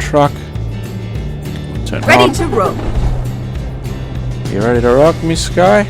truck. Turn Ready on. to roll. You ready to rock, Miss Sky?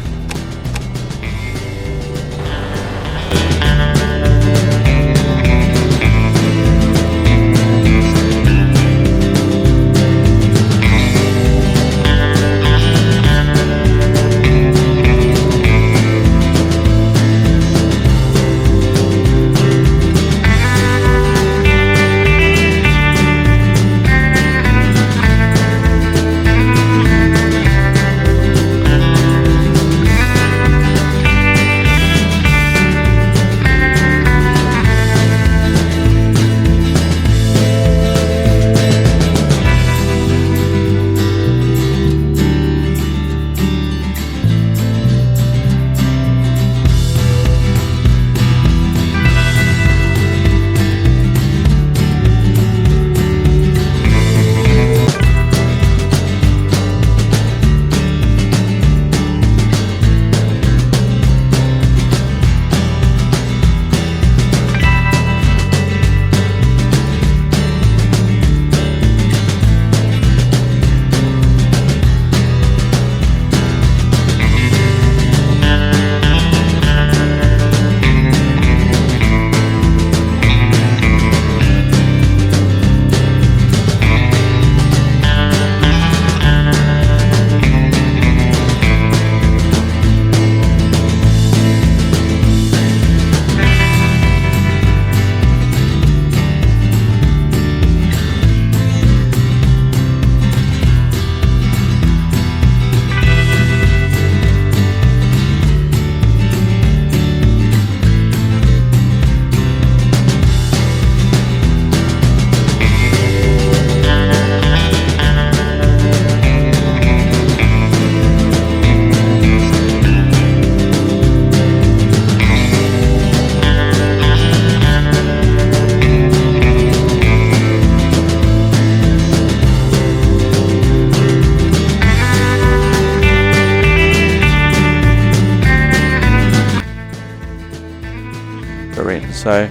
So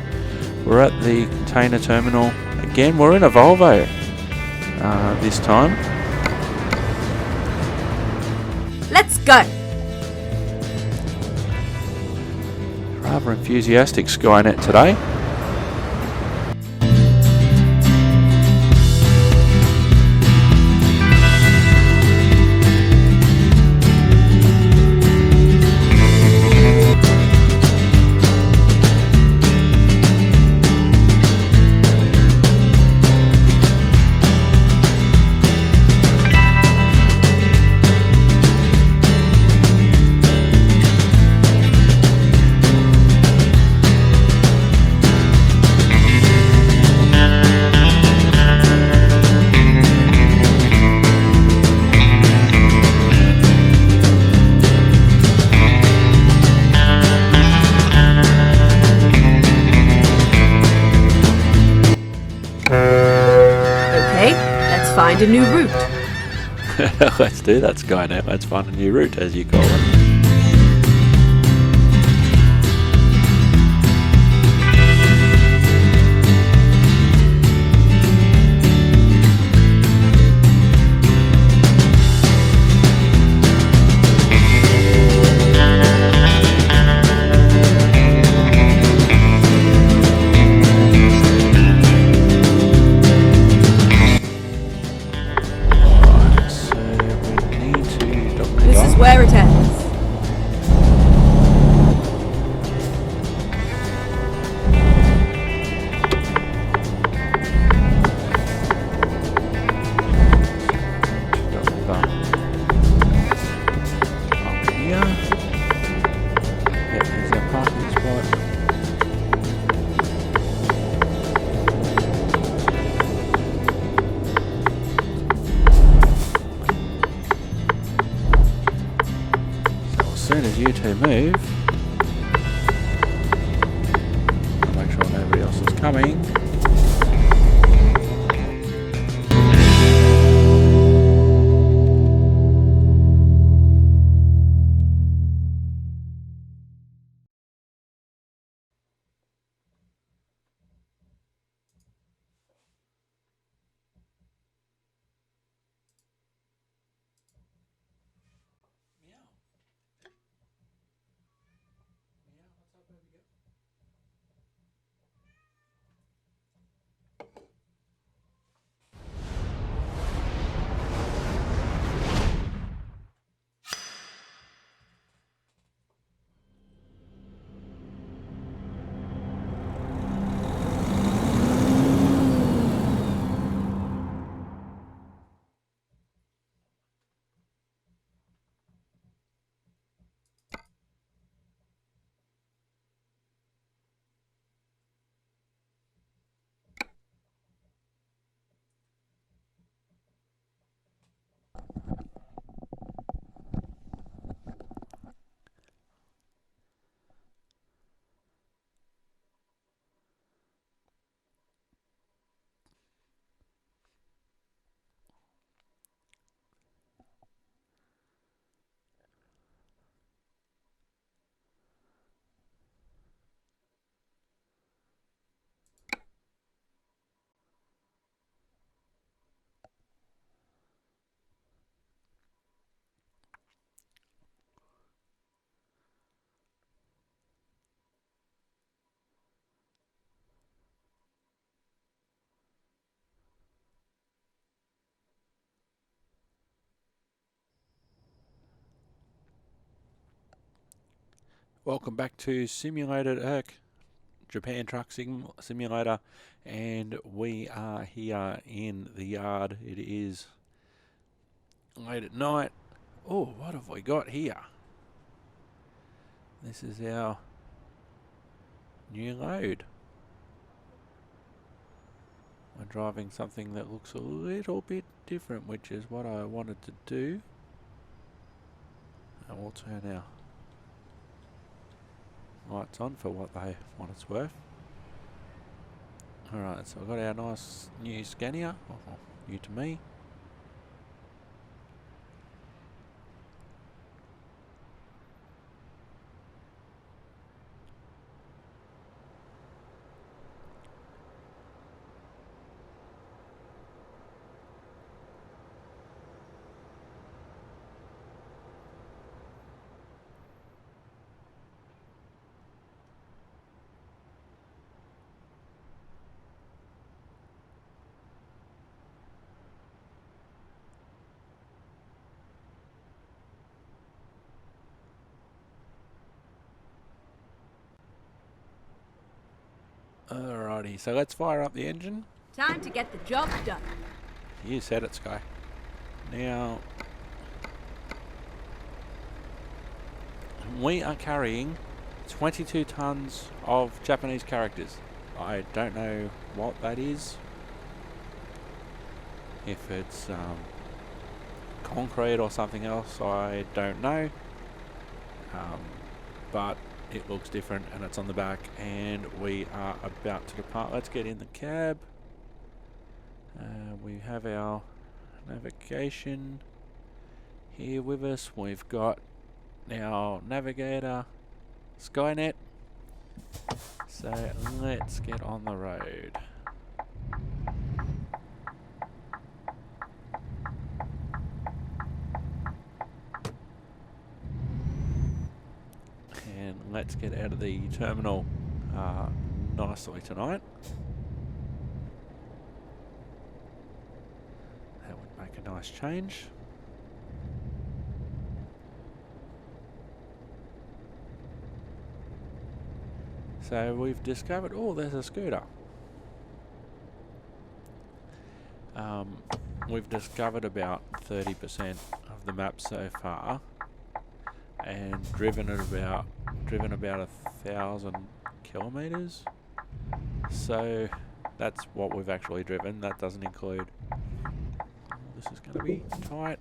we're at the container terminal again. We're in a Volvo this time. Let's go. Rather enthusiastic Skynet today. Find a new route. Let's do that, Skynet. Let's find a new route, as you call it. Where it ends. As soon as you two move, I'll make sure nobody else is coming. Welcome back to Simulated Irk, Japan Truck Simulator, and we are here in the yard. It is late at night. Oh, what have we got here? This is our new load. We're driving something that looks a little bit different, which is what I wanted to do. And we'll turn our lights on for what it's worth. Alright, so I've got our nice new Scania, new to me. Alrighty, so let's fire up the engine. Time to get the job done. You said it, Sky. Now, we are carrying 22 tons of Japanese characters. I don't know what that is. If it's concrete or something else, I don't know. But it looks different and it's on the back, and we are about to depart. Let's get in the cab. We have our navigation here with us. We've got our navigator, Skynet. So let's get on the road. And let's get out of the terminal nicely tonight. That would make a nice change. So we've discovered, oh, there's a scooter. We've discovered about 30% of the map so far, and driven about 1,000 kilometers. So that's what we've actually driven. That doesn't include. This is going to be tight.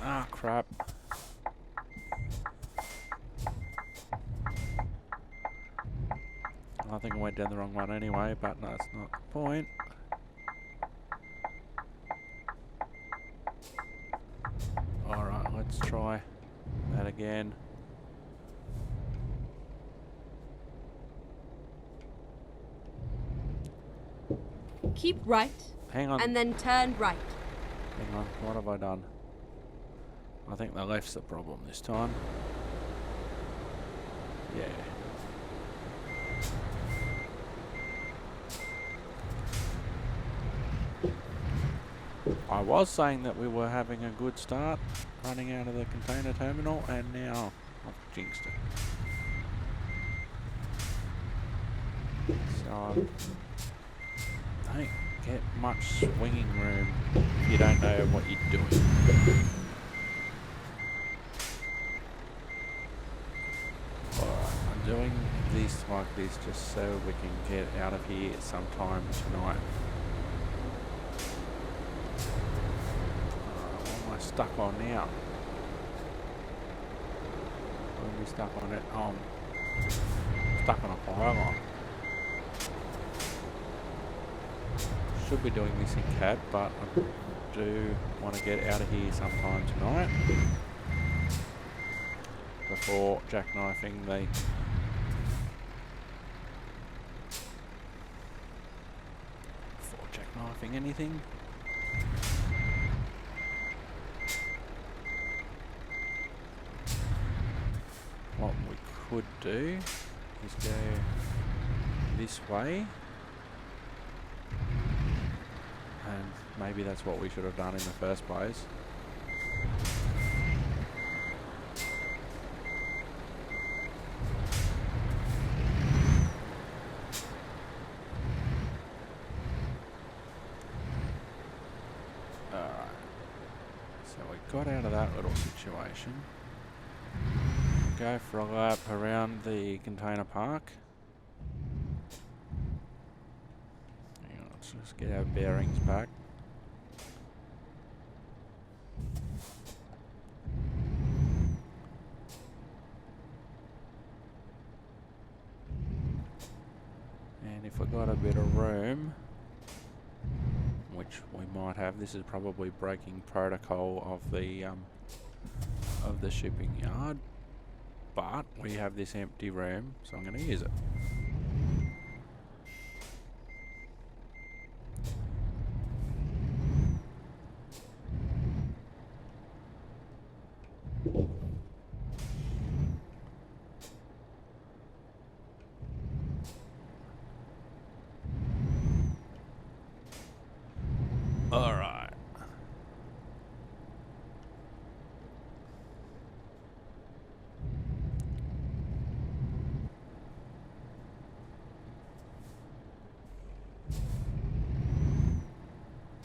Ah, crap. I think I went down the wrong one anyway, but no, that's not the point. Alright, let's try that again. Keep right. Hang on. And then turn right. Hang on, what have I done? I think the left's the problem this time. Yeah. I was saying that we were having a good start running out of the container terminal, and now I've jinxed it. So I don't get much swinging room if you don't know what you're doing. Alright, I'm doing this like this just so we can get out of here sometime tonight. Stuck on now. When we stuck on it, stuck on a pylon. Should be doing this in cab, but I do want to get out of here sometime tonight before jackknifing anything. What we could do is go this way, and maybe that's what we should have done in the first place. got out of that little situation. Go for a lap around the container park. Hang on, let's just get our bearings back. And if we got a bit of room, which we might have, this is probably breaking protocol of the shipping yard, but we have this empty room, so I'm going to use it. Alright.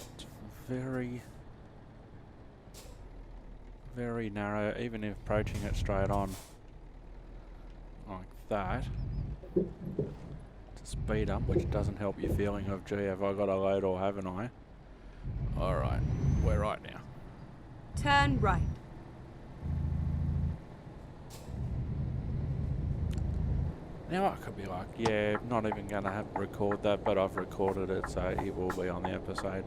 It's very narrow, even if approaching it straight on like that. To speed up, which doesn't help your feeling of, gee, have I got a load or haven't I? Alright, we're right now. Turn right. Now I could be like, yeah, not even going to have to record that, but I've recorded it, so it will be on the episode.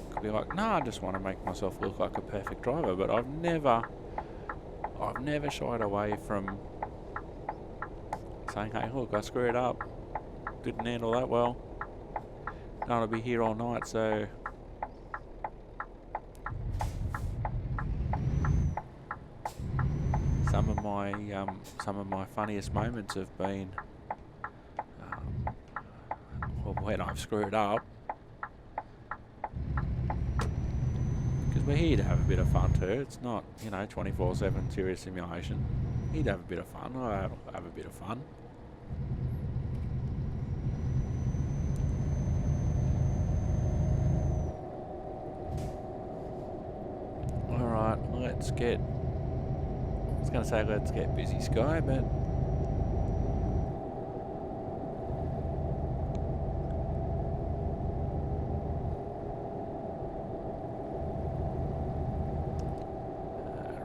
Could be like, no, I just want to make myself look like a perfect driver, but I've never shied away from saying, hey, look, I screwed up. Didn't handle that well. Gonna be here all night, so some of my funniest moments have been well, when I've screwed up, because we're here to have a bit of fun too. It's not, 24/7 serious simulation. Here to have a bit of fun. I have a bit of fun. All right, let's get. I was going to say let's get busy, Sky, but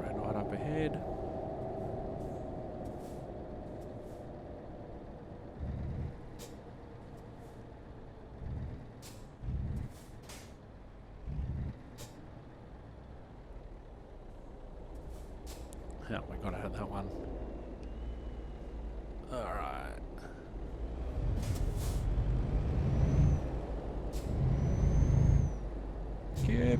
red light up ahead. Yeah, we gotta have that one. Alright. Yep.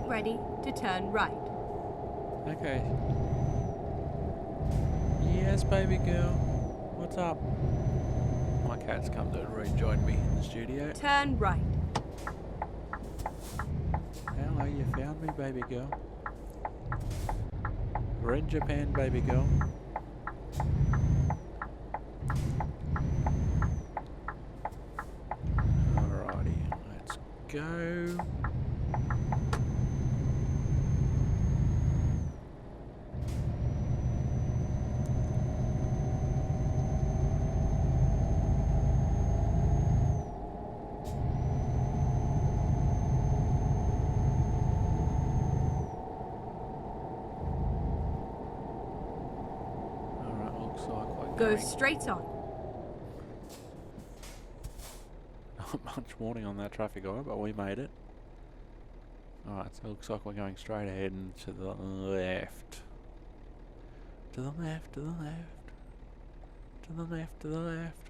Ready to turn right. Okay. Yes, baby girl. What's up? My cat's come to rejoin me in the studio. Turn right. you found me, baby girl. We're in Japan, baby girl. Alrighty, let's go. Go straight on. Not much warning on that traffic eye, but we made it. Alright, so it looks like we're going straight ahead and to the left. To the left, to the left. To the left, to the left.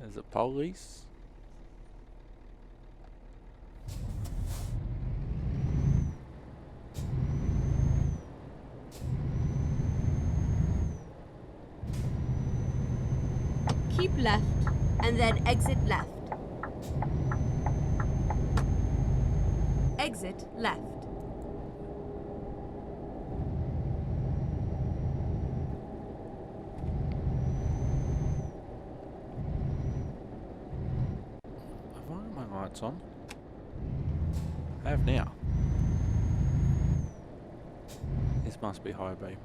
There's the police. Keep left and then exit left. Exit left. Have I got my lights on? I have now. This must be high beam.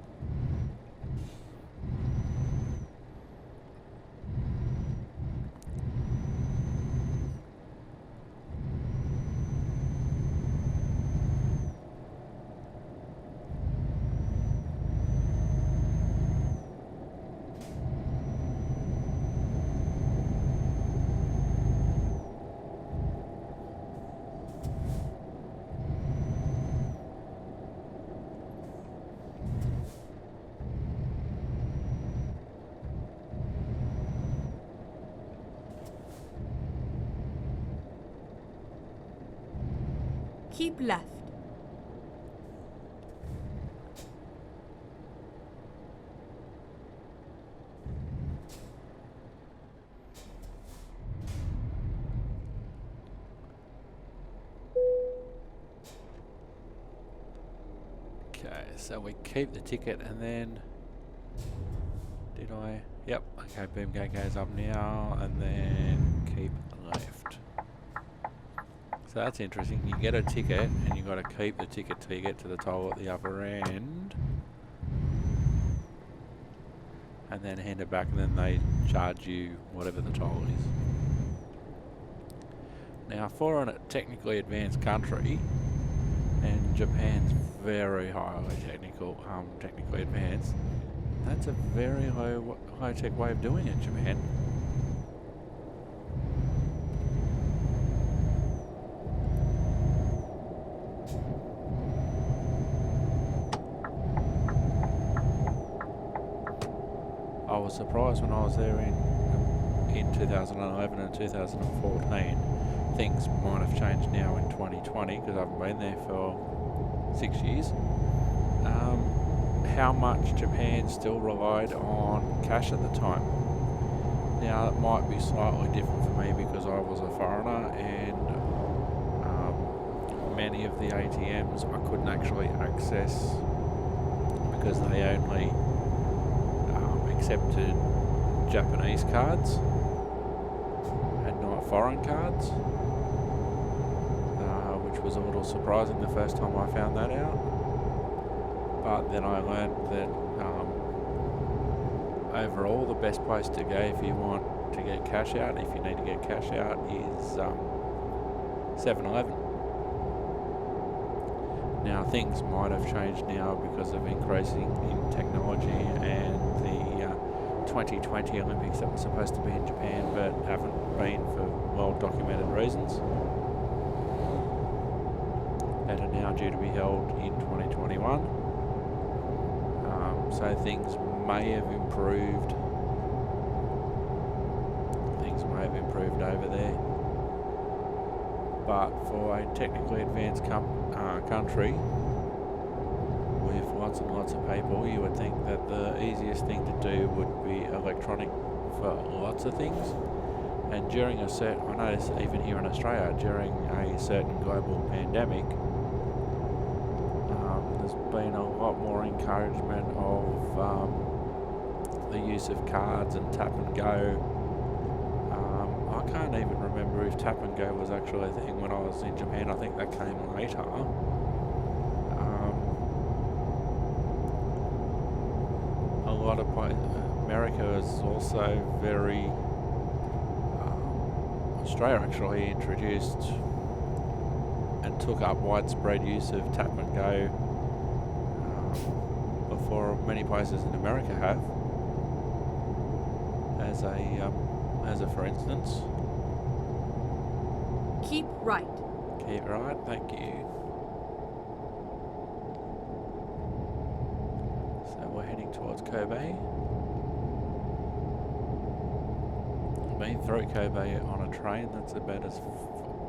Keep left. Okay, so we keep the ticket and then... Did I? Yep, okay, boom gate goes up now and then keep left. So that's interesting. You get a ticket and you got to keep the ticket till you get to the toll at the upper end, and then hand it back, and then they charge you whatever the toll is. Now, for a technically advanced country, and Japan's very highly technically advanced, that's a very high-tech way of doing it, Japan. I was surprised when I was there in 2011 and 2014. Things might have changed now in 2020 because I haven't been there for 6 years. How much Japan still relied on cash at the time. Now it might be slightly different for me because I was a foreigner and many of the ATMs I couldn't actually access because they only accepted Japanese cards and not foreign cards, which was a little surprising the first time I found that out. But then I learned that overall the best place to go if you want to get cash out, if you need to get cash out, is 7-Eleven. Now things might have changed now because of increasing in technology and the 2020 Olympics that were supposed to be in Japan but haven't been for well-documented reasons, and are now due to be held in 2021. So things may have improved. Things may have improved over there. But for a technically advanced country with lots and lots of people, you would think that the easiest thing to do would be electronic for lots of things. And during a certain, I notice even here in Australia, during a certain global pandemic, there's been a lot more encouragement of the use of cards and tap and go. I can't even remember if tap and go was actually a thing when I was in Japan. I think that came later. A lot of America is also very. Australia actually introduced and took up widespread use of tap and go before many places in America have. As a for instance. Keep right. Keep right, thank you. So we're heading towards Kobe. Been through Kobe on a train. That's about as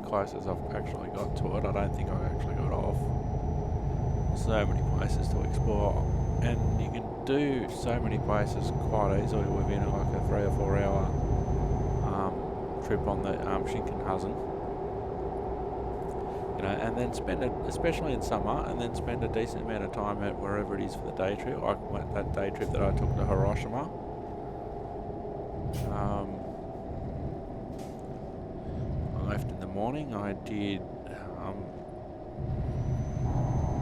close as I've actually got to it. I don't think I actually got off. So many places to explore, and you can do so many places quite easily within like a 3 or 4 hour trip on the Shinkansen. You know, and then spend it, especially in summer, and then spend a decent amount of time at wherever it is for the day trip. Like that day trip that I took to Hiroshima. I left in the morning. I did.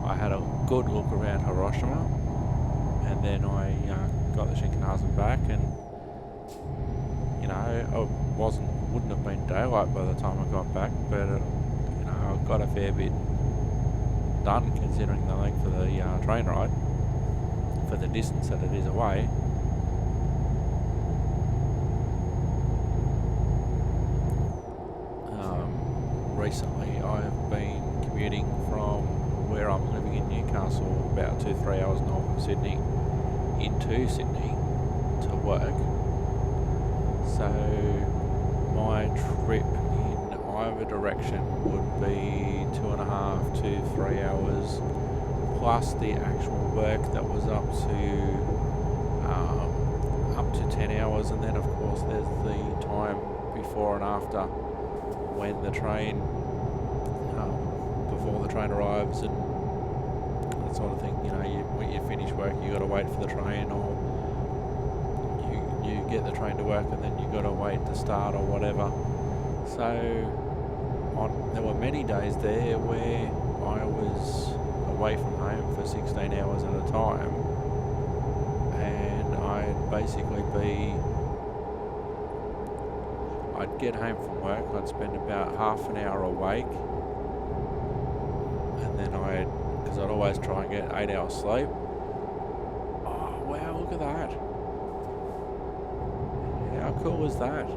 I had a good look around Hiroshima, and then I got the Shinkansen back, and you know, wouldn't have been daylight by the time I got back, but you know, I got a fair bit done considering the length of the train ride for the distance that it is away. Recently, I have been commuting from where I'm living in Newcastle, about 2-3 hours north of Sydney, into Sydney to work. So my trip in either direction would be 2.5 to 3 hours, plus the actual work that was up to 10 hours, and then of course there's the time before and after when the train, before the train arrives and that sort of thing. You know, when you finish work, you got to wait for the train, or you get the train to work and then you got to wait to start or whatever. So there were many days there where I was away from home for 16 hours at a time, and I'd get home from work, I'd spend about half an hour awake, and then because I'd always try and get 8 hours sleep. Oh wow, look at that. How cool is that?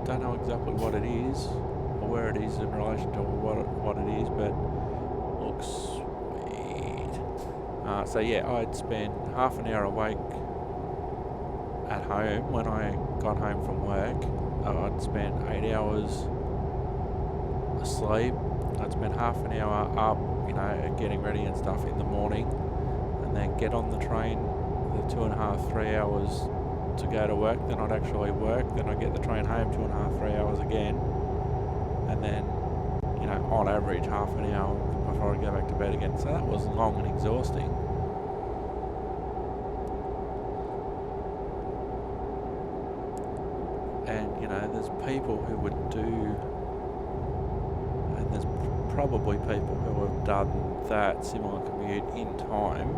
Don't know exactly what it is, or where it is in relation to what it is, but looks sweet. So yeah, I'd spend half an hour awake at home. When I got home from work, I'd spend 8 hours asleep. I'd spend half an hour up, you know, getting ready and stuff in the morning, and then get on the train the 2.5-3 hours to go to work. Then I'd actually work, then I'd get the train home 2.5-3 hours again, and then, you know, on average half an hour before I go back to bed again. So that was long and exhausting. And you know, there's people who would do, and there's probably people who have done that similar commute in time.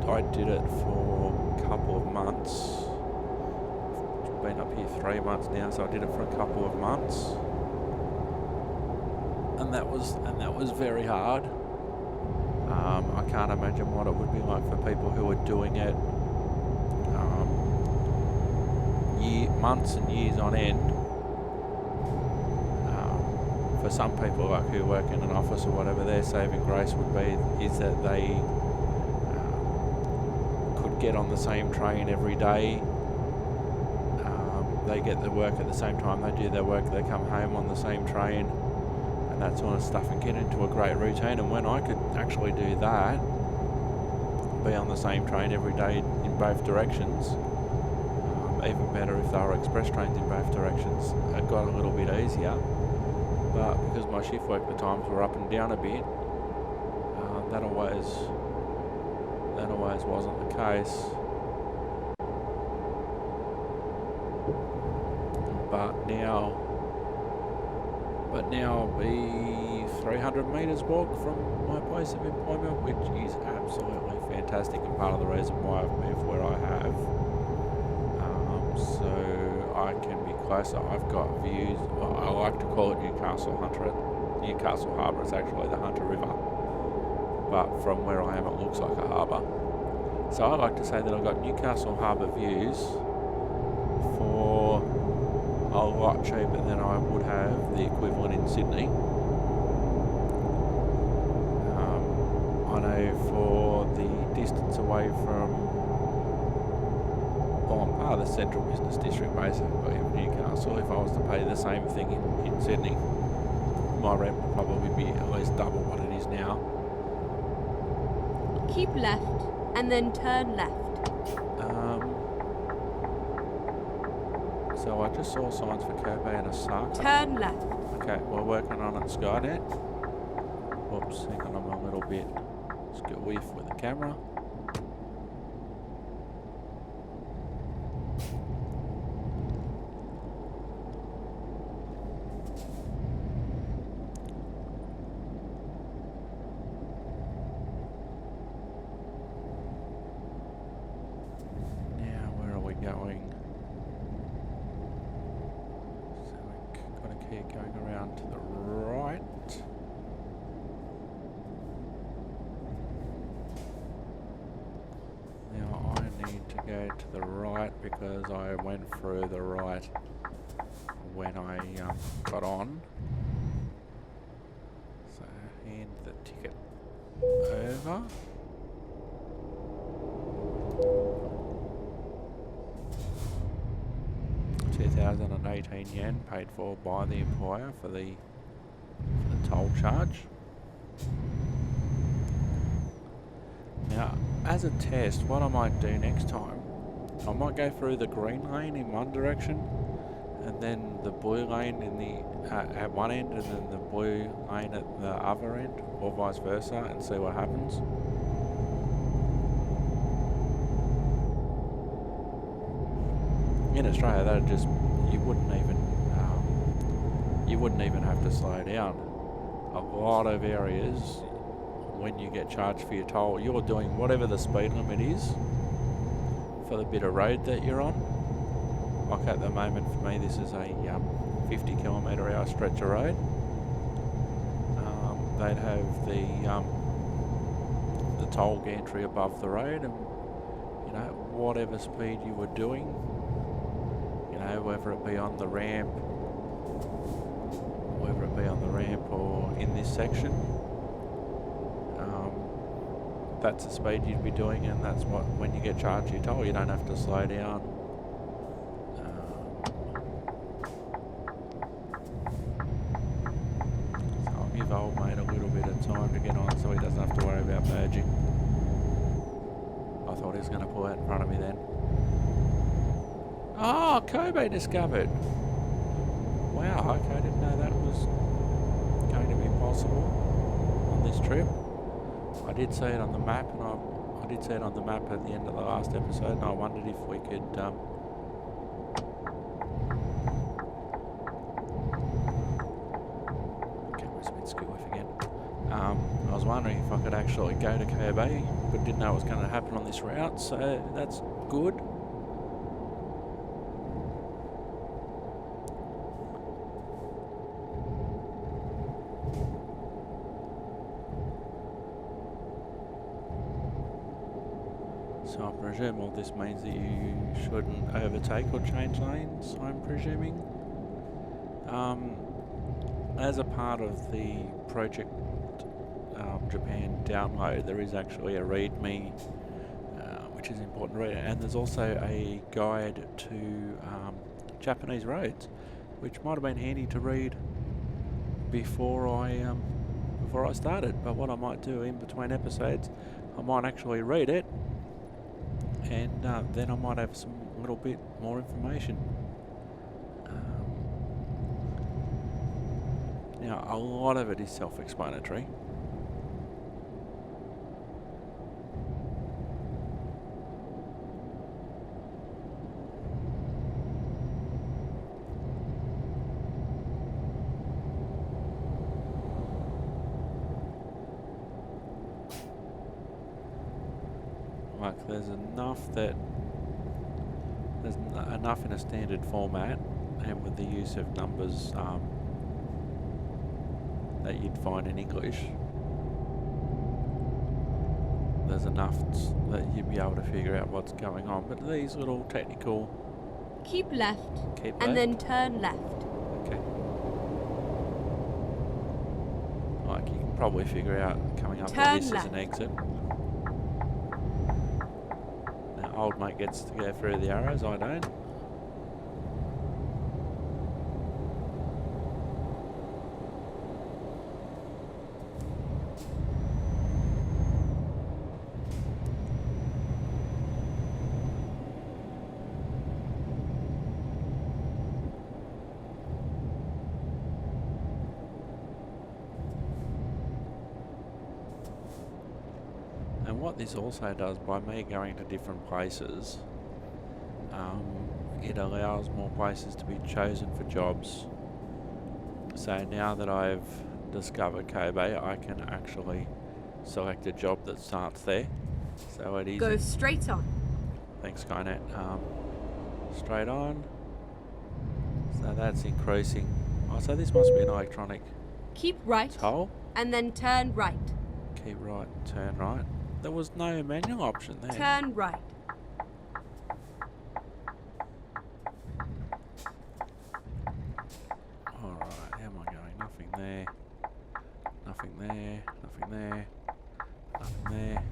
I did it for a couple of months. I've been up here 3 months now, so I did it for a couple of months, and that was very hard. I can't imagine what it would be like for people who are doing it months and years on end. For some people, like who work in an office or whatever, their saving grace would be is that they could get on the same train every day. They get their work at the same time they do their work, they come home on the same train and that sort of stuff, and get into a great routine. And when I could actually do that, be on the same train every day in both directions. Even better if they were express trains in both directions. It got a little bit easier, but because my shift work the times were up and down a bit, that always wasn't the case. But now I'll be 300 metres walk from my place of employment, which is absolutely fantastic and part of the reason why I've moved where I have. So I can be closer. I've got views. Well, I like to call it Newcastle Harbour. It's actually the Hunter River, but from where I am, it looks like a harbour. So I like to say that I've got Newcastle Harbour views for a lot cheaper than I would have the equivalent in Sydney. I know for the distance away from, well, I'm part of the central business district basically of Newcastle. If I was to pay the same thing in Sydney, my rent would probably be at least double what it is now. Keep left and then turn left. So I just saw signs for Kobe and Osaka. Turn left. Okay, we're working on it, Skynet. Whoops, hang on, I'm a little bit whiff with the camera. Now, where are we going? So we've got to keep going around to the right. Now I need to go to the right because I went through the right when I got on. So hand the ticket over. €2,018 paid for by the employer for the toll charge. Now, as a test, what I might do next time, I might go through the green lane in one direction, and then the blue lane in the at one end, and then the blue lane at the other end, or vice versa, and see what happens. In Australia, that just you wouldn't even have to slow down. A lot of areas, when you get charged for your toll, you're doing whatever the speed limit is for the bit of road that you're on. Like at the moment for me, this is a 50 kilometre hour stretch of road. They'd have the toll gantry above the road, and whatever speed you were doing, whether it be on the ramp, or in this section, that's the speed you'd be doing, and that's what, when you get charged your toll, you don't have to slow down. So I'll give old mate a little bit of time to get on so he doesn't have to worry about merging. I thought he was going to pull out in front of me then. Oh, Kobe discovered. Wow, okay, I didn't know that was going to be possible on this trip. I did see it on the map, and I did see it on the map at the end of the last episode, and I wondered if we could camera's a bit skew-off again. I was wondering if I could actually go to Kobe, but didn't know it was going to happen on this route, so that's good. So I presume all this means that you shouldn't overtake or change lanes, I'm presuming. As a part of the Project Japan download, there is actually a README, which is important to read, and there's also a guide to Japanese roads, which might have been handy to read before I started. But what I might do in between episodes, I might actually read it, and then I might have some little bit more information. Now, a lot of it is self-explanatory. Like, there's enough in a standard format, and with the use of numbers that you'd find in English, there's enough that you'd be able to figure out what's going on. But these little technical... Keep left. Keep and left. then turn left. Okay. Like, you can probably figure out coming up Turn with this left. as an exit. Now, old mate gets to go through the arrows, I don't. And what this also does, by me going to different places, it allows more places to be chosen for jobs. So now that I've discovered Kobe, I can actually select a job that starts there. So it is... Go straight on. Thanks, Skynet. Straight on. So that's increasing. Oh, so this must be an electronic Keep right. toll. And then turn right. Keep right, turn right. There was no manual option there. Turn right. Alright, how am I going? Nothing there. Nothing there. Nothing there. Nothing there.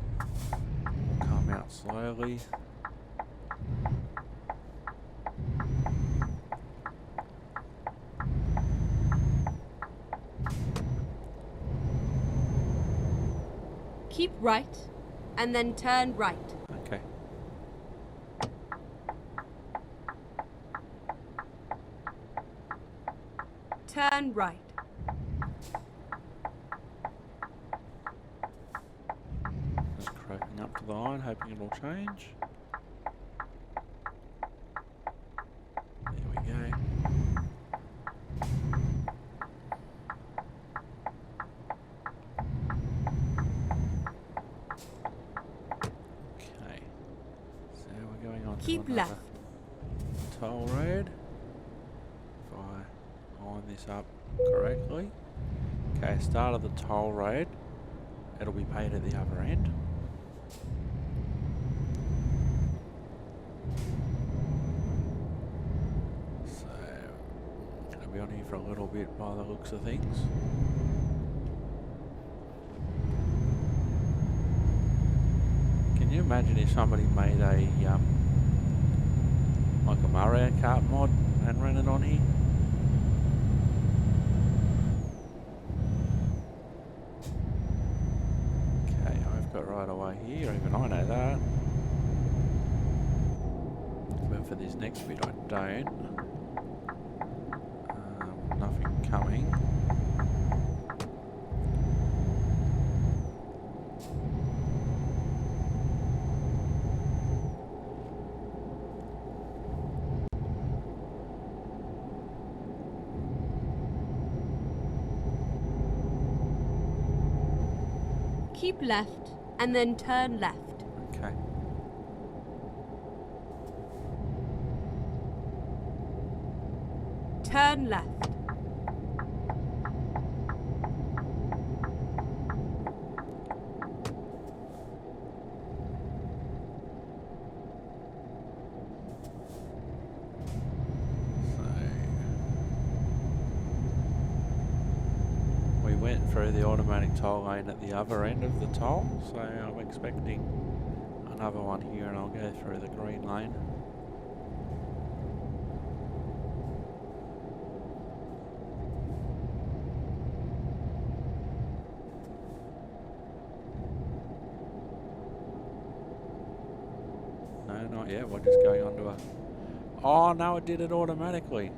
We'll come out slowly. Keep right. And then turn right. Okay. Turn right. Just creeping up to the line, hoping it'll change. There we go. Okay. So we're going on Keep to left. another toll road. If I line this up correctly. Okay, start of the toll road. It'll be paid at the other end. So, gonna be on here for a little bit by the looks of things. Can you imagine if somebody made a like a Mario Kart mod and ran it on here? Okay, I've got right away here, even I know that. But for this next bit I don't. Nothing coming. Keep left. And then turn left. Okay. Turn left. We went through the automatic toll lane at the other end of the toll, so I'm expecting another one here and I'll go through the green lane. not yet. We're just going on to a... Oh, no, it did it automatically.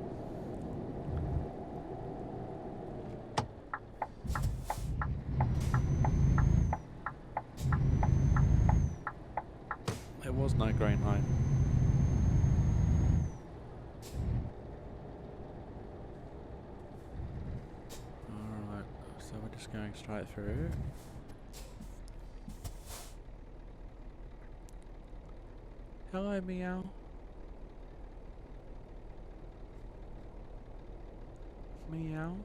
There was no green lane. Alright, so we're just going straight through. Hello, meow. Meow.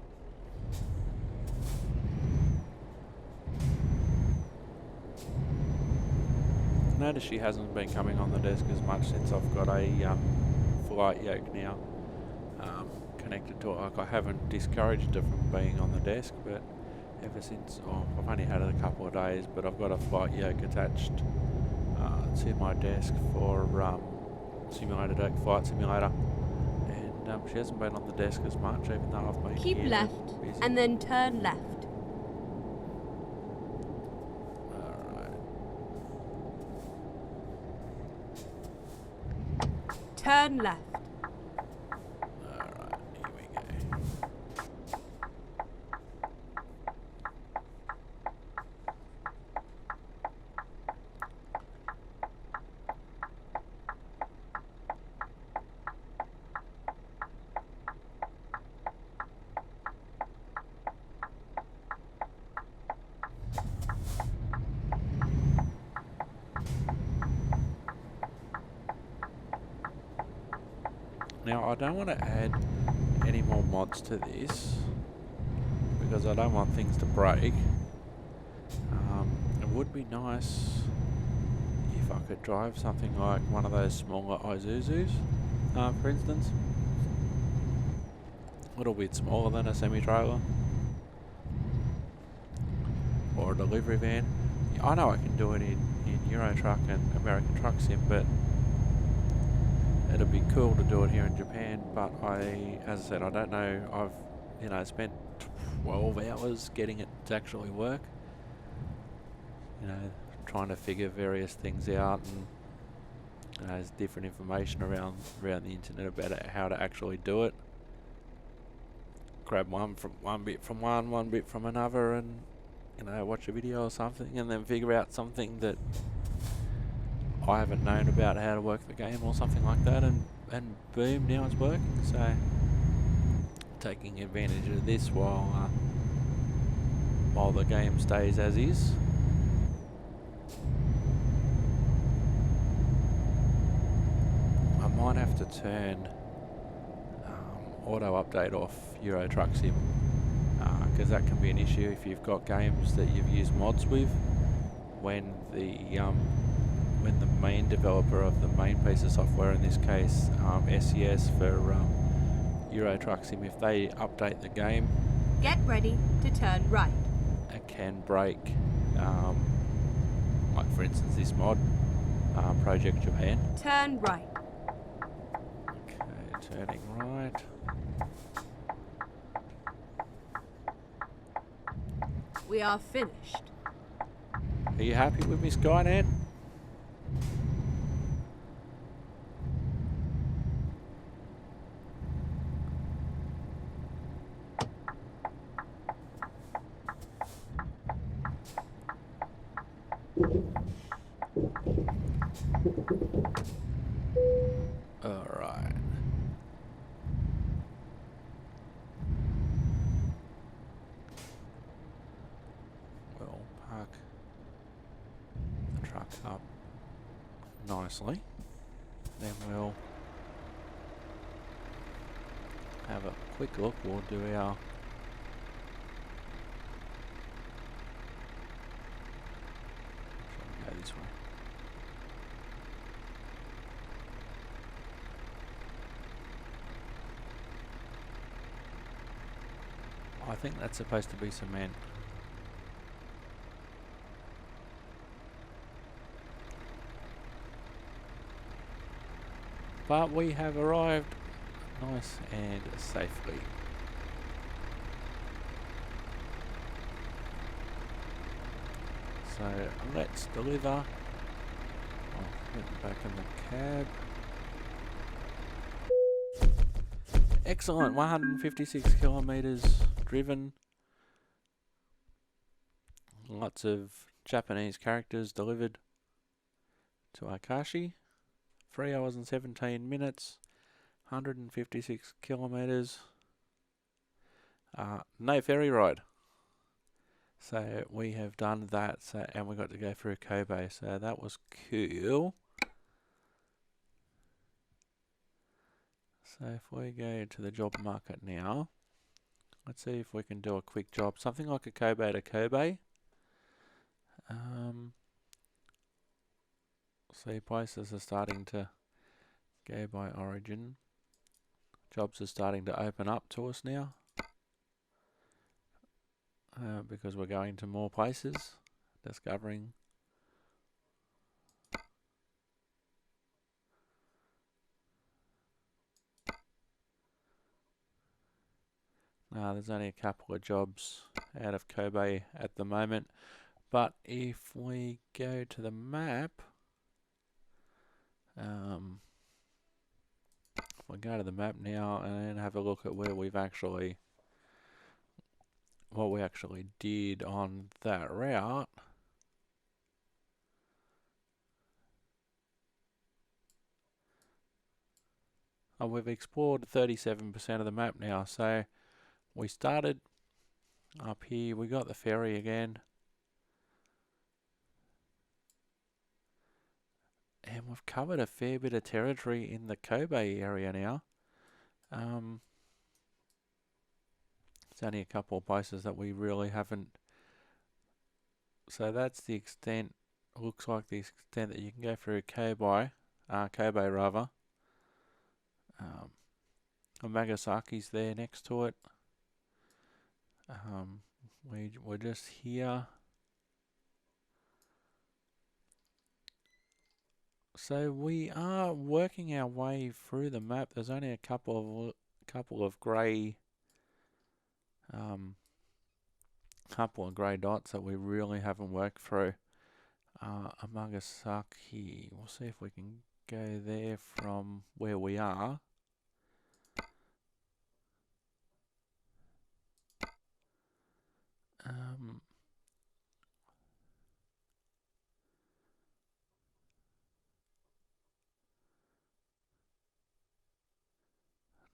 Notice she hasn't been coming on the desk as much since I've got a flight yoke now connected to it. Like, I haven't discouraged her from being on the desk, but ever since, I've only had it a couple of days, but I've got a flight yoke attached to my desk for simulator deck, flight simulator, and she hasn't been on the desk as much, even though I've been Keep here left busy. and then turn left. Alright. Turn left. Alright, here we go. Now, I don't want to add any more mods to this because I don't want things to break. It would be nice if I could drive something like one of those smaller Isuzus, for instance. A little bit smaller than a semi-trailer or a delivery van. I know I can do it in Euro Truck and American Truck Sim, but it'd be cool to do it here in Japan. But as I said, I don't know. I've spent 12 hours getting it to actually work. Trying to figure various things out, and there's different information around the internet about how to actually do it. Grab one bit from one bit from another, and watch a video or something, and then figure out something that I haven't known about how to work the game or something like that, and boom, now it's working. So taking advantage of this while the game stays as is. I might have to turn auto update off Euro Truck Sim, because that can be an issue if you've got games that you've used mods with. When the main developer of the main piece of software, in this case SES for Euro Truck Sim, if they update the game, Get ready to turn right. it can break, like for instance this mod, Project Japan. Turn right. Okay, turning right. We are finished. Are you happy with me, Skynet? Alright. We'll park the truck up nicely. Then we'll have a quick look. We'll do our go this way. I think that's supposed to be cement. But we have arrived nice and safely. So let's deliver. Oh, Get back in the cab. Excellent, 156 kilometers driven. Lots of Japanese characters delivered to Akashi. 3 hours and 17 minutes, 156 kilometers. No ferry ride. So we have done that, and we got to go through Kobe, so that was cool. So if we go to the job market now, let's see if we can do a quick job, something like a Kobe to Kobe. See, places are starting to go by origin. Jobs are starting to open up to us now. Because we're going to more places, discovering. There's only a couple of jobs out of Kobe at the moment, but if we go to the map, if we go to the map now and have a look at where we've actually, what we actually did on that route. We've explored 37% of the map now, so we started up here, we got the ferry again, and we've covered a fair bit of territory in the Kobe area now. There's only a couple of places that we really haven't, so that's the extent, looks like the extent that you can go through Kobe rather. Nagasaki's there next to it. We're just here. So we are working our way through the map. There's only a couple of grey dots that we really haven't worked through. Amagasaki. We'll see if we can go there from where we are.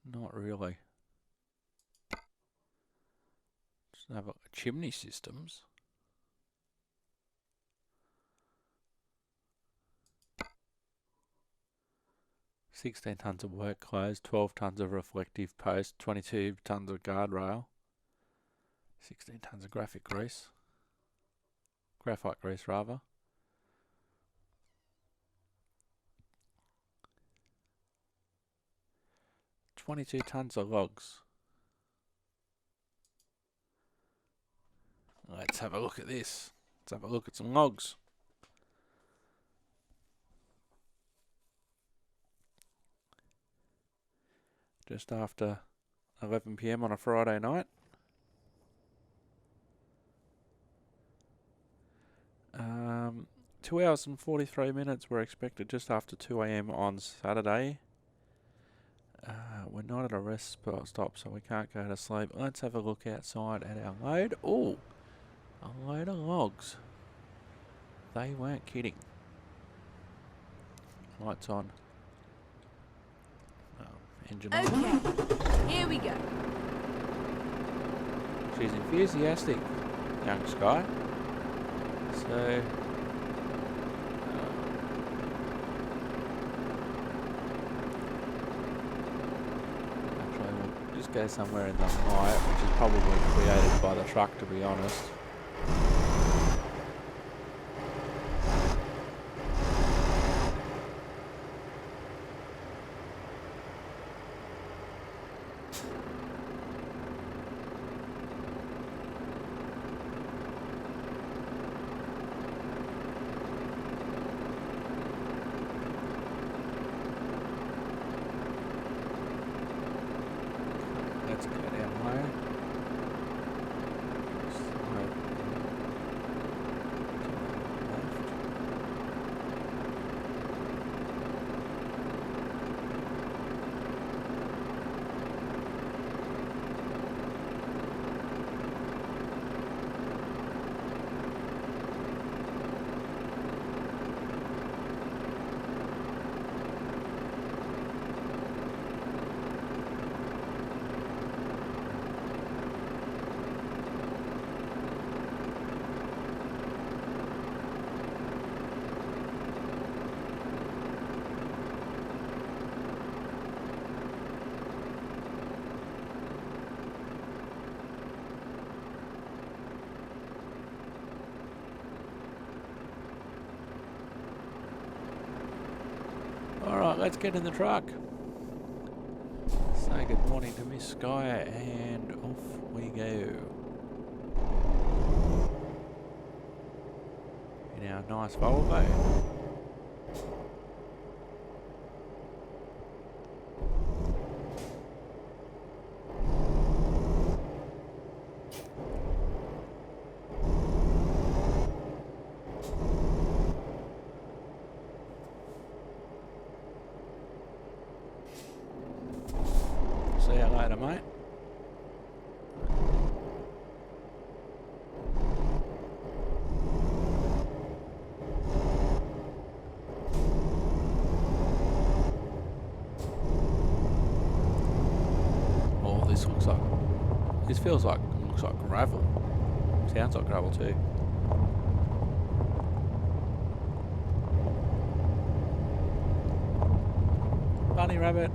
Not really. Just have a chimney systems. $16 tons of work clothes, 12 tons of reflective post, 22 tons of guardrail, 16 tons of graphite grease rather. $22 tons of logs. Let's have a look at this. Let's have a look at some logs. Just after 11 PM on a Friday night. 2 hours and 43 minutes were expected just after 2 AM on Saturday. We're not at a rest stop, so we can't go to sleep. Let's have a look outside at our load. Oh, a load of logs. They weren't kidding. Lights on. Engine on. Okay, here we go. She's enthusiastic, young Sky. So, actually we'll just go somewhere in the night, which is probably created by the truck, to be honest. Let's go down higher. Alright, let's get in the truck. Say good morning to Miss Sky and off we go. In our nice Volvo. See you later, mate. Oh, this looks like... This feels like... Looks like gravel. Sounds like gravel too. Bunny rabbit.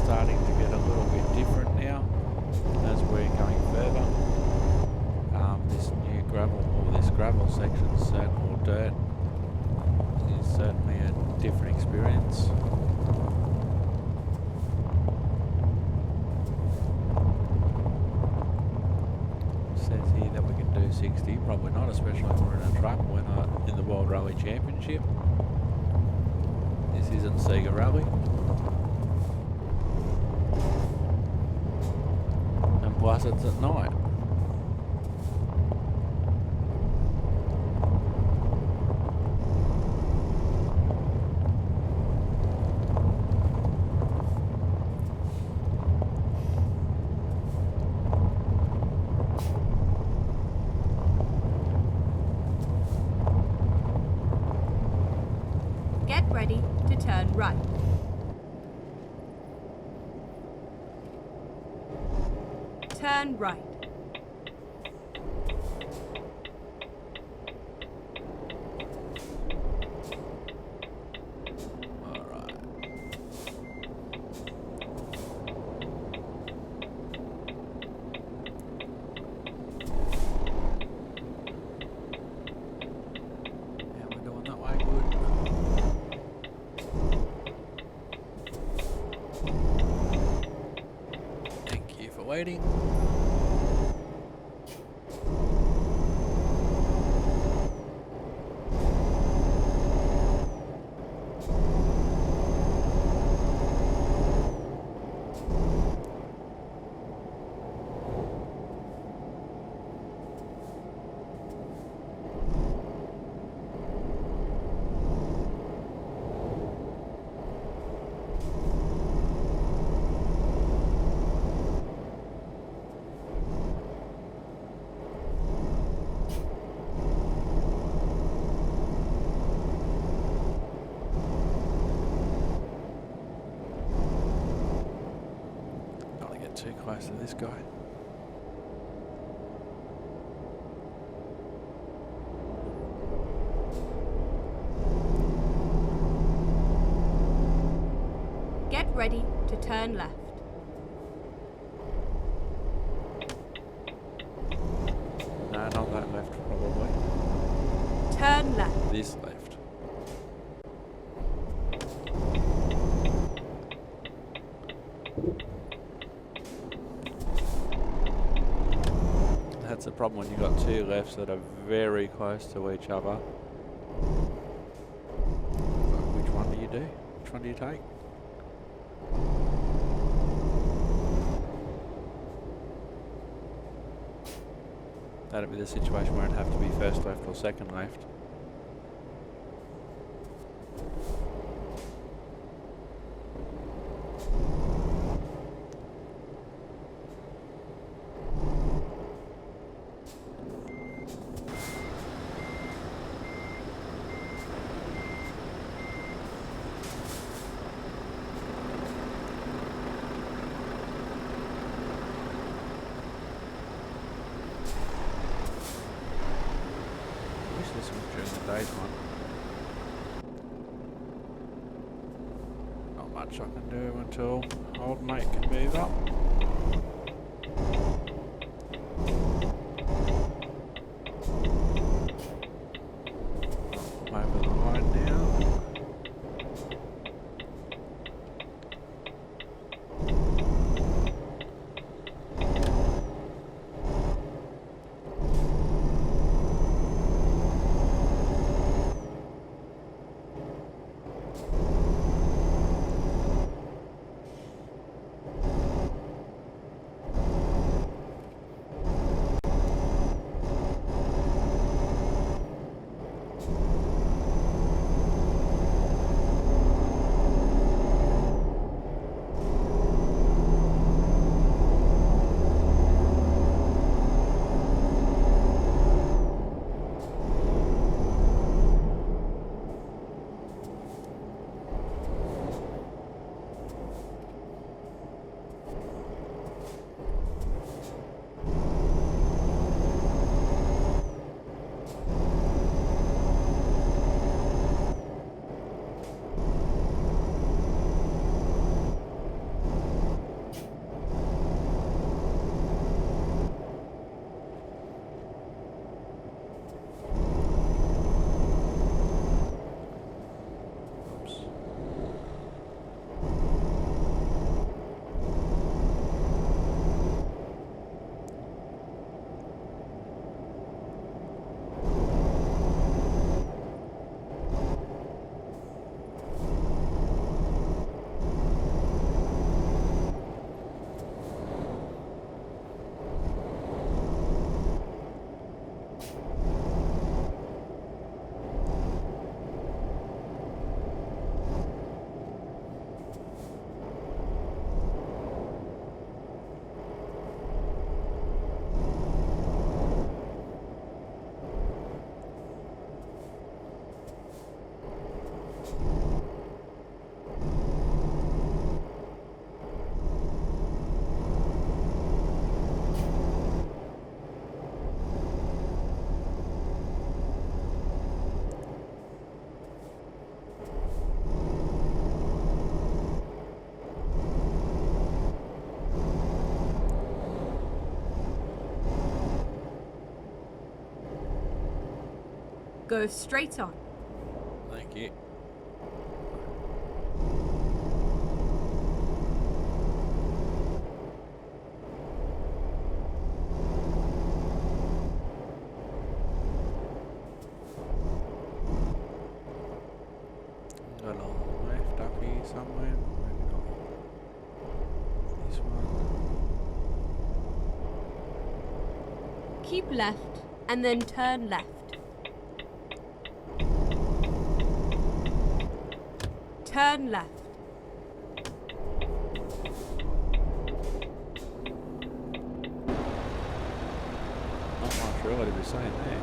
Starting to get a little bit different now as we're going further. This new gravel, or this gravel section, or dirt, is certainly a different experience. It says here that we can do 60, probably not, especially when we're in a truck, we're not in the World Rally Championship. This isn't Sega Rally. Plus it's at night. Get ready to turn right. Turn right. Alright. Yeah, we're doing that way good. Thank you for waiting. Too close to this guy. Get ready to turn left. No, not that left, probably. Turn left. This left. That's the problem when you've got two lefts that are very close to each other. So which one do you do? Which one do you take? That'd be the situation where it'd have to be first left or second left. much I can do until old mate can move up. I'm over the line now. Go straight on. Thank you. Got a left up here somewhere. Maybe not this one. Keep left and then turn left. Turn left. Not much really to be saying there.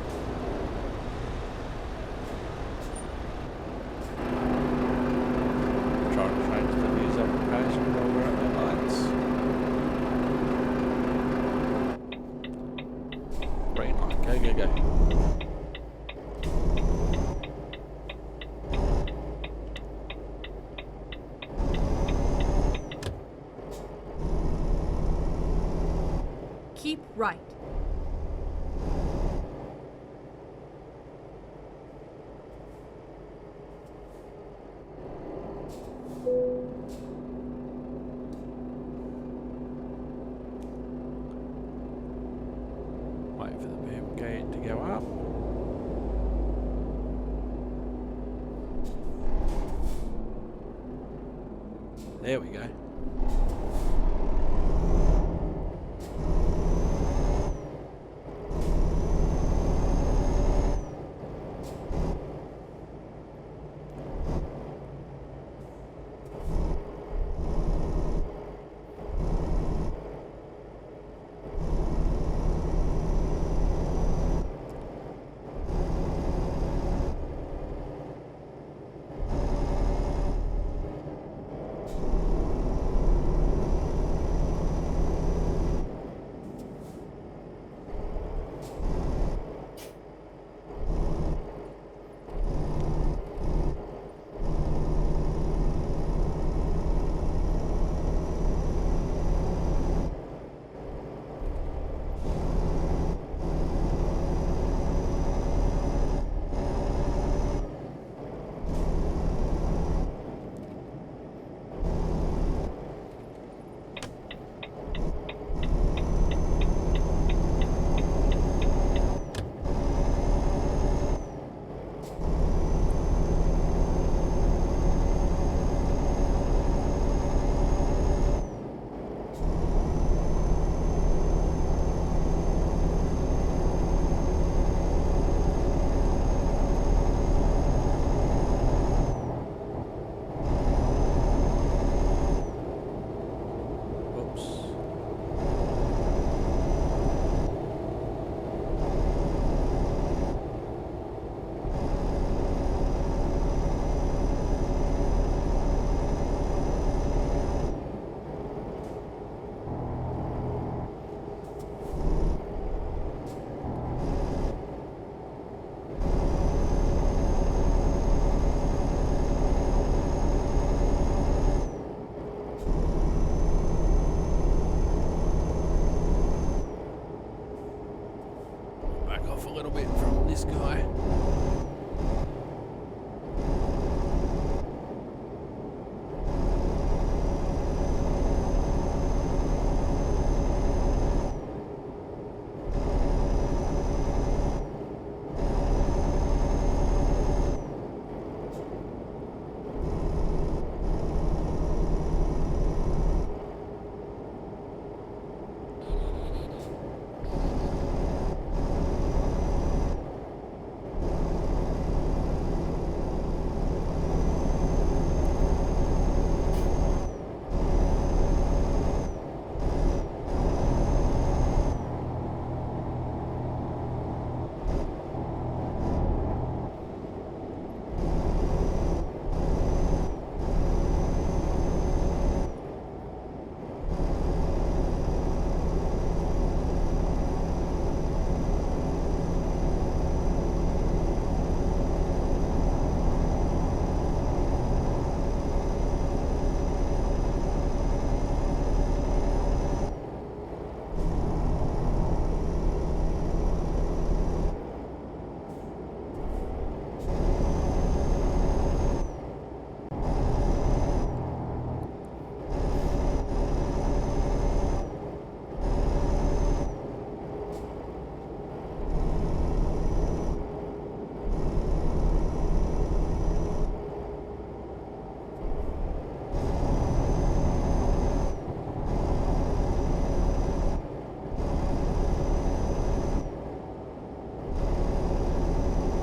Trying to change the news application while we're at the lights. Green light, go, go, go. Keep right. Wait for the boom gate to go up. There we go. this guy.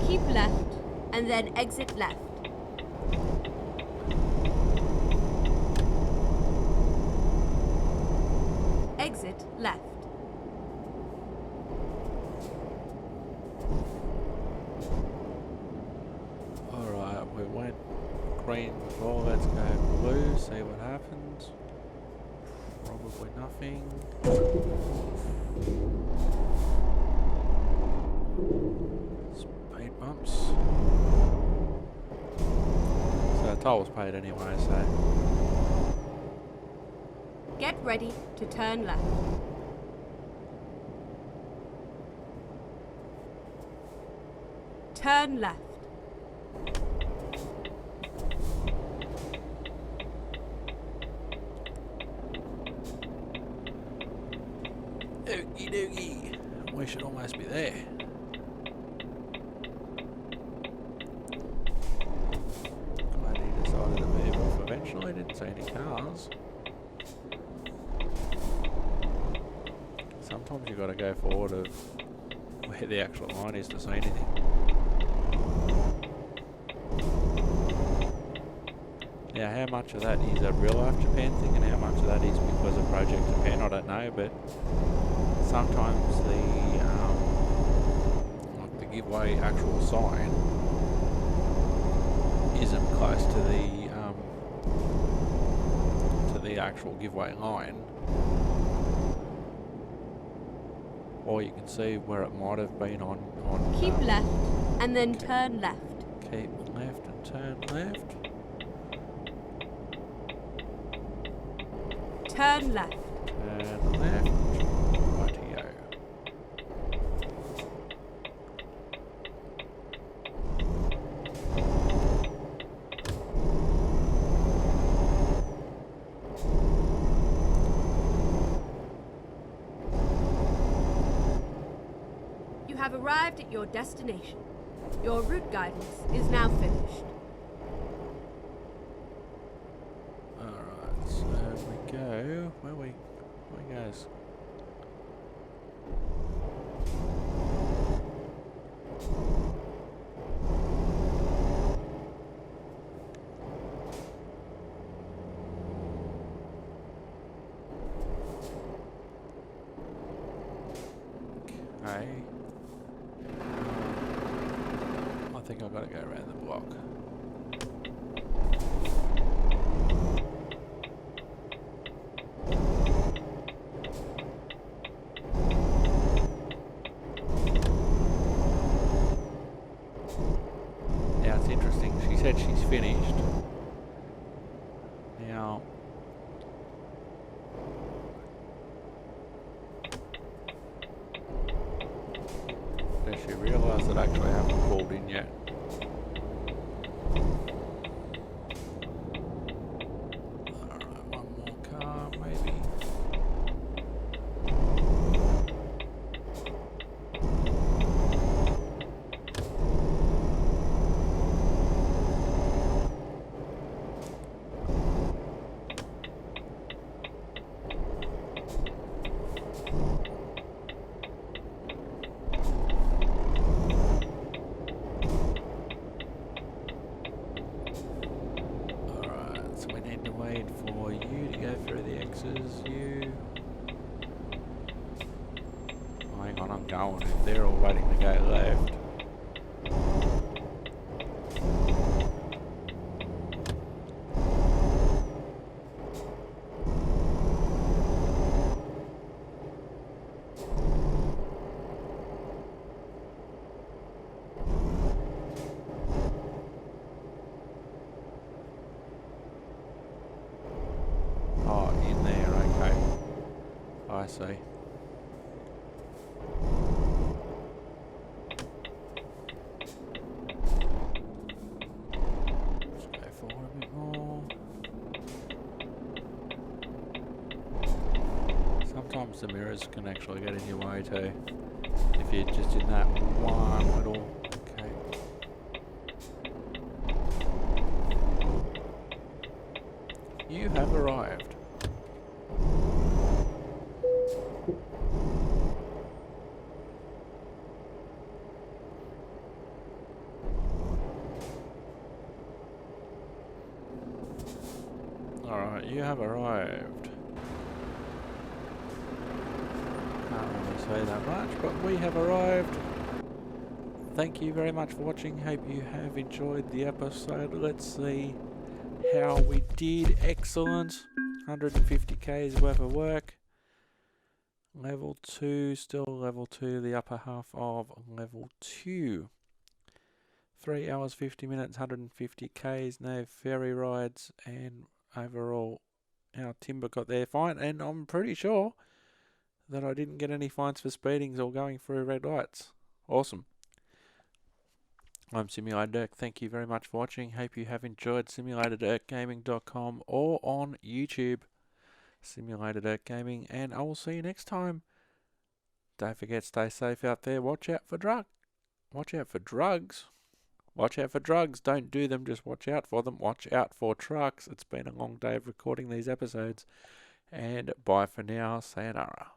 Keep left, and then exit left. Exit left. Alright, we went green before, let's go blue, see what happens. Probably nothing. Speed bumps. So toll was paid anyway, so Get ready to turn left. Turn left. Okie dokie. We should almost be there. Glad he decided to move off eventually, didn't see any cars. Sometimes you gotta go forward of where the actual line is to see anything. Now how much of that is a real life Japan thing and how much of that is because of Project Japan, I don't know, but sometimes like the giveaway actual sign isn't close to the actual giveaway line. Or you can see where it might have been on Keep left, and then turn left. keep left and turn left. Turn left. Turn left. Rightio. You have arrived at your destination. Your route guidance is now finished. Alright, so we go. Where goes? Okay. I think I've got to go around the block. Now it's interesting, she said she's finished. Now does she realise that actually haven't called in yet. Alright, one more car maybe. Alright, so we need to wait for you to go through the X's, you. Oh, hang on, I'm going. If they're all waiting to go left. Oh, in there, okay. I see. Let's go forward a bit more. Sometimes the mirrors can actually get in your way too. If you're just in that one little... Okay. You have arrived. Alright, you have arrived. Can't really say that much, but we have arrived. Thank you very much for watching. Hope you have enjoyed the episode. Let's see how we did. Excellent. 150k's worth of work. Level 2, still level 2, the upper half of level 2. 3 hours 50 minutes, 150k's, no ferry rides, and overall our timber got there fine, and I'm pretty sure that I didn't get any fines for speedings or going through red lights. Awesome. I'm Simulator Dirk. Thank you very much for watching. Hope you have enjoyed SimulatorDirkGaming.com or on YouTube, Simulator Dirk Gaming, and I will see you next time. Don't forget, stay safe out there. Watch out for drugs. Watch out for drugs. Watch out for drugs. Don't do them, just watch out for them. Watch out for trucks. It's been a long day of recording these episodes. And bye for now. Sayonara.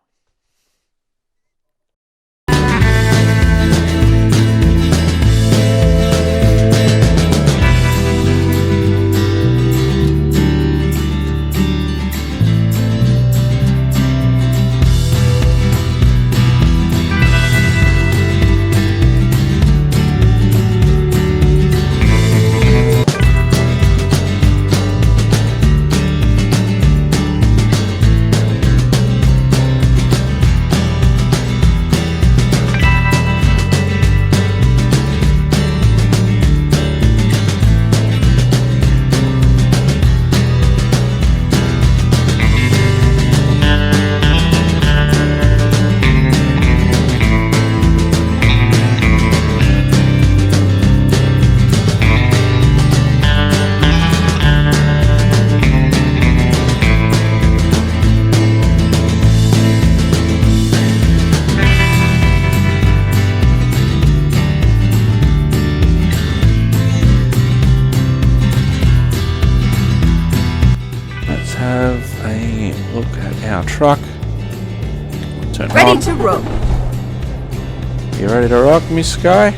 Have a look at our truck. Turn Ready on. to roll. You ready to rock, Miss Sky?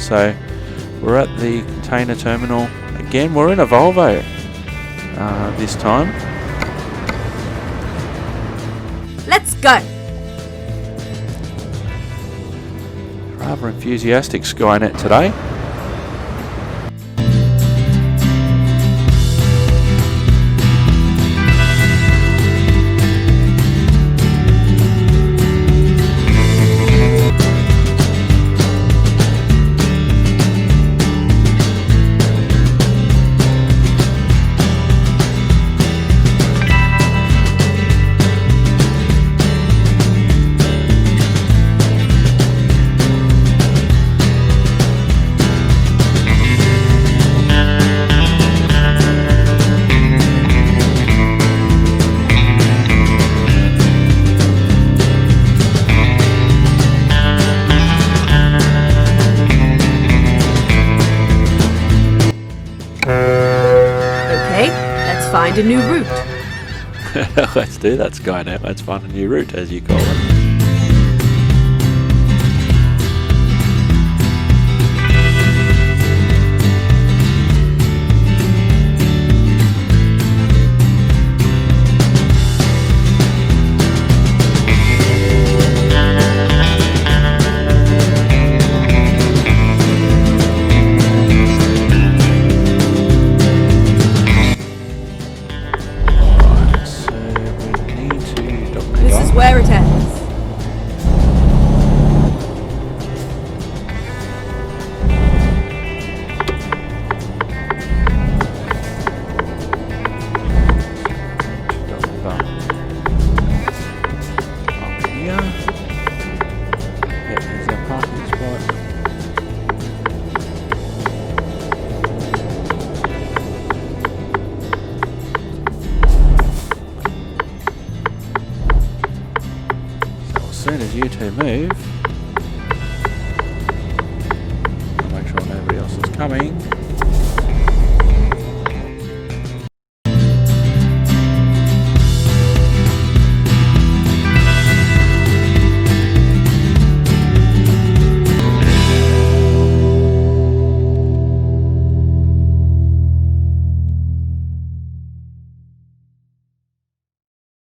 So we're at the container terminal. Again, we're in a Volvo this time. Let's go! Rather enthusiastic Skynet today. Okay, let's find a new route. Let's do that, Skynet. Let's find a new route, as you call it. Where it ends. Up here. Yep, there's our parking spot. As soon as you two move, I'll make sure nobody else is coming.